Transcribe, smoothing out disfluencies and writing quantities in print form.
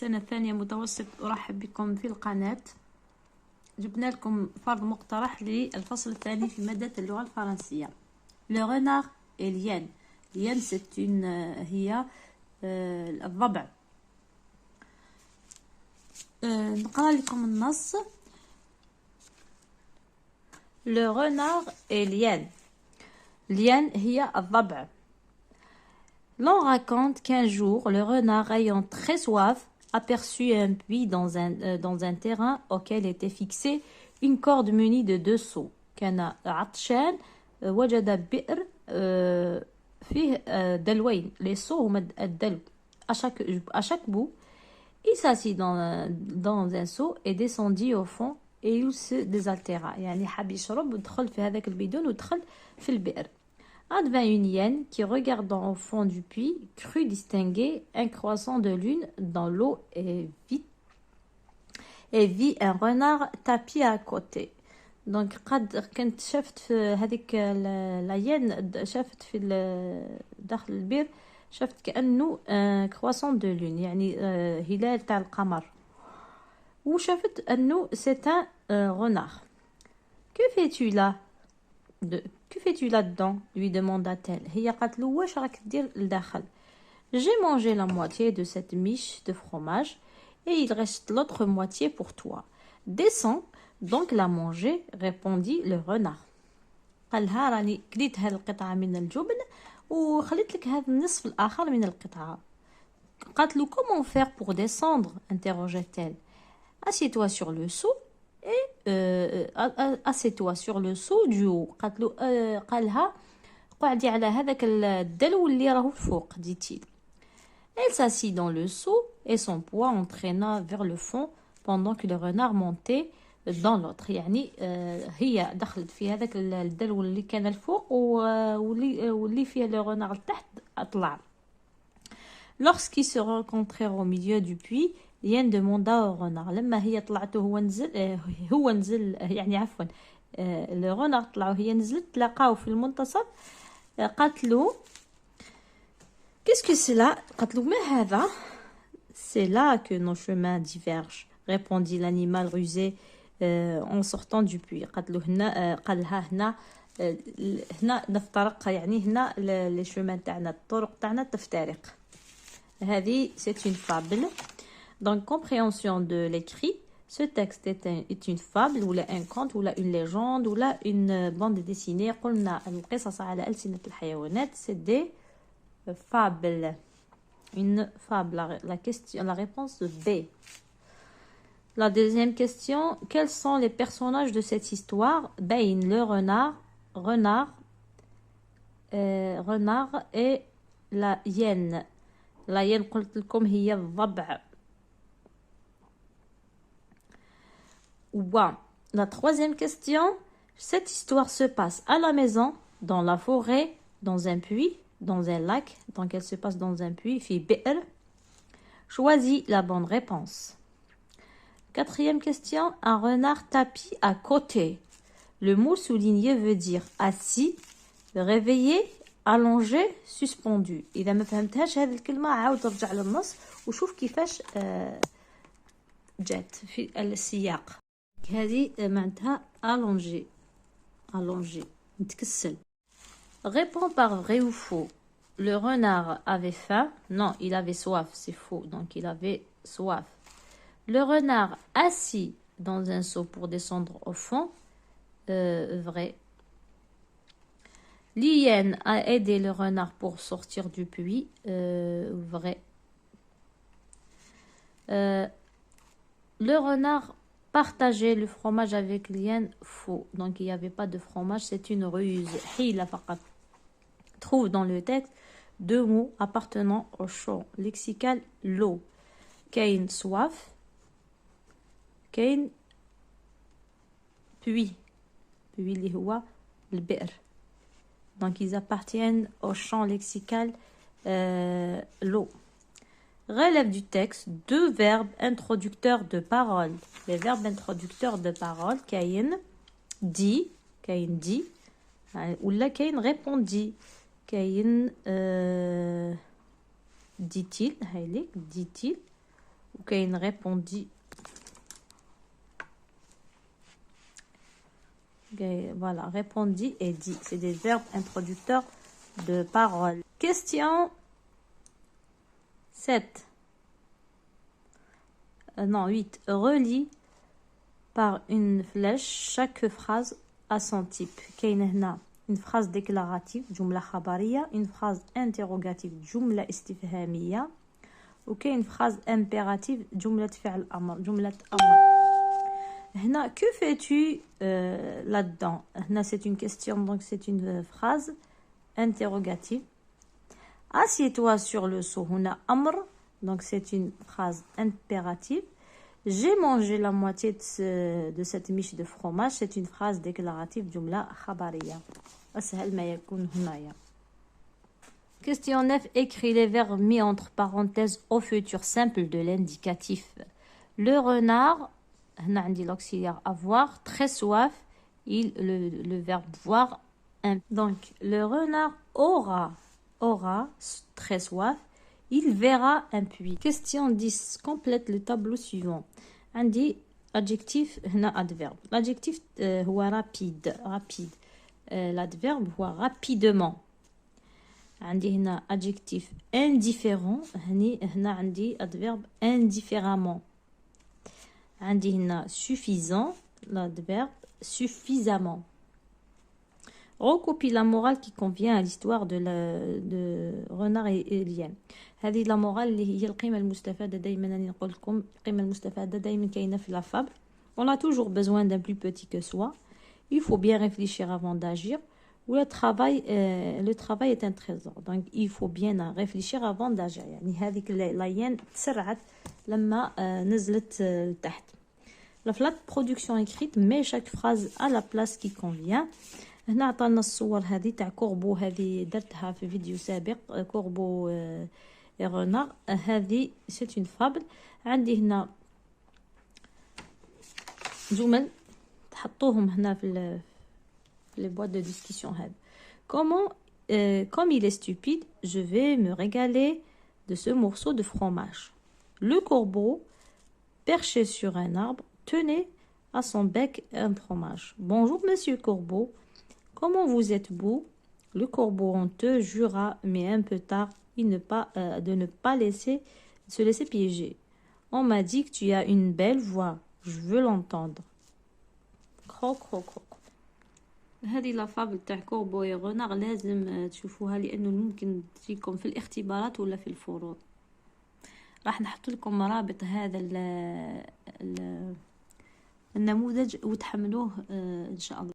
سنة ثانية متوسط. أرحب بكم في القناة. جبنا لكم فرض مقترح للفصل الثاني في مادة اللغة الفرنسية. Le renard et l'hyène. L'hyène c'est une هي الضبع. نقرأ لكم النص. Le renard et l'hyène. L'hyène هي الضبع. L'on raconte qu'un jour, le renard ayant très soif aperçut un puits dans un terrain auquel était fixée une corde munie de 2 seaux. كان عطشان وجد بئر فيه دلوين. Les seaux هما الدلو. À chaque bout, il s'assit dans un seau et descendit au fond et il se désaltéra. يعني حاب يشرب ودخل في هذاك البيدون ودخل في البئر. Advint une hyène qui, regardant au fond du puits, crut distinguer un croissant de lune dans l'eau et vit un renard tapi à côté. Donc, كنت شفت في هذيك الhyène شفت في داخل البئر شفت كأنه croissant de lune يعني هلال تاع القمر وشفت أنه c'est un renard. Que fais-tu là? Que fais-tu là-dedans? Lui demanda-t-elle. هي قالت له واش راك دير لداخل؟ J'ai mangé la moitié de cette miche de fromage et il reste l'autre moitié pour toi. Descends donc la manger, répondit le renard. قالها راني كليت هذه القطعة من الجبن وخليت لك هذا النصف الآخر من القطعة. قالت له comment faire pour descendre? interrogea-t-elle. Assieds-toi sur le seau et assieds-toi sur le seau du haut. قالها قعدي على هذاك الدلو اللي راهو فوق dit-il. Elle s'assit dans le seau et son poids entraîna vers le fond pendant que le renard montait dans l'autre. يعني هي دخلت في هذاك الدلو اللي كان الفوق واللي فيه le renard تحت أطلع. Lorsqu'ils se rencontrèrent au milieu du puits, l'hyène demanda au renard. لما هي طلعت وهو نزل يعني عفوا le renard طلع وهي نزلت تلاقاو في المنتصف. قالت له qu'est-ce que c'est là? قالت له ما هذا? C'est là que nos chemins divergent, répondit l'animal rusé en sortant du puits. قالت له هنا قالها هنا نفترق يعني هنا les chemins تاعنا الطرق تاعنا تفترق. هذه c'est une fable. Donc, compréhension de l'écrit. Ce texte est une fable ou un conte ou une légende ou une bande dessinée. قلنا القصص على ألسنة الحيوانات. C'est des fables. Une fable. La réponse B. La deuxième question. Quels sont les personnages de cette histoire? Bain, le renard et la hyène. La hyène قلت لكم هي الضبع. Wow. La troisième question. Cette histoire se passe à la maison, dans la forêt, dans un puits, dans un lac. Donc elle se passe dans un puits. في بئر. Choisis la bonne réponse. Quatrième question. Un renard tapi à côté. Le mot souligné veut dire assis, réveillé, allongé, suspendu. إذا ما فهمتهاش هذه الكلمة عاود رجع للنص وشوف كيفاش جات في السياق. هذه معناتها allongé متكسل. Réponds par vrai ou faux. Le renard avait faim. Non, il avait soif, c'est faux. Donc il avait soif. Le renard assis dans un seau pour descendre au fond. Vrai. L'hyène a aidé le renard pour sortir du puits. Vrai. Le renard partageait le fromage avec l'hyène. Faux. Donc il n'y avait pas de fromage, c'est une ruse. حيلة فقط. Trouve dans le texte 2 mots appartenant au champ lexical l'eau. كاين soif. كاين puits. puits اللي هو البئر. Donc ils appartiennent au champ lexical l'eau. Relève du texte 2 verbes introducteurs de parole. Les verbes introducteurs de parole, كاين dit, ou là كاين répondit, كاين dit-il, dit-il, وكاين répondit. Voilà, répondit et dit. C'est des verbes introducteurs de parole. Question 7. Non, 8. Relis par une flèche chaque phrase à son type. كاين هنا une phrase déclarative جملة خبرية, une phrase interrogative جملة استفهامية, وكاين phrase impérative جملة فعل أمر, جملة أمر. هنا que fais-tu là-dedans? هنا c'est une question, donc c'est une phrase interrogative. Assieds-toi sur le seau. هنا أمر, donc c'est une phrase impérative. J'ai mangé la moitié de cette miche de fromage. C'est une phrase déclarative جملة خبرية. أسهل ما يكون هنايا. Question 9. Écris les verbes mis entre parenthèses au futur simple de l'indicatif. Le renard, هنا عندي l'auxiliaire avoir, très soif, le verbe voir. Donc le renard aura très soif. Il verra un puits. Question 10. Complète le tableau suivant. عندي adjectif هنا adverbe. L'adjectif هو rapide. L'adverbe هو rapidement. عندي هنا adjectif indifférent. هنا عندي adverbe indifféremment. عندي هنا suffisant. L'adverbe suffisamment. Recopie la morale qui convient à l'histoire de renard et lion. هذه la morale اللي هي القيمة المستفادة. دايما أنا نقول لكم القيمة المستفادة دايما كاينة في la fable. On a toujours besoin d'un plus petit que soi. Il faut bien réfléchir avant d'agir. Le travail est un trésor. Donc il faut bien réfléchir avant d'agir. يعني هذيك لاين تسرعت لما نزلت لتحت. La flat production écrite met chaque phrase à la place qui convient. هنا عطانا الصور هذه تاع كوربو, هذه درتها في فيديو سابق. كوربو رونار, هذه c'est une fable. عندي هنا جمل تحطوهم هنا في les boîtes de discussion هذه. Comme il est stupide, je vais me régaler de ce morceau de fromage. Le corbeau, perché sur un arbre, tenait à son bec un fromage. Bonjour, monsieur Corbeau. Comment vous êtes beau? Le corbeau honteux jura, mais un peu tard, de ne pas se laisser piéger. On m'a dit que tu as une belle voix. Je veux l'entendre. Croc, croc, croc. هذه لا فابل تاع كوربو يا غونار لازم تشوفوها لانه ممكن تجيكم في الاختبارات ولا في الفروض. راح نحط لكم مرابط هذا النموذج وتحملوه ان شاء الله.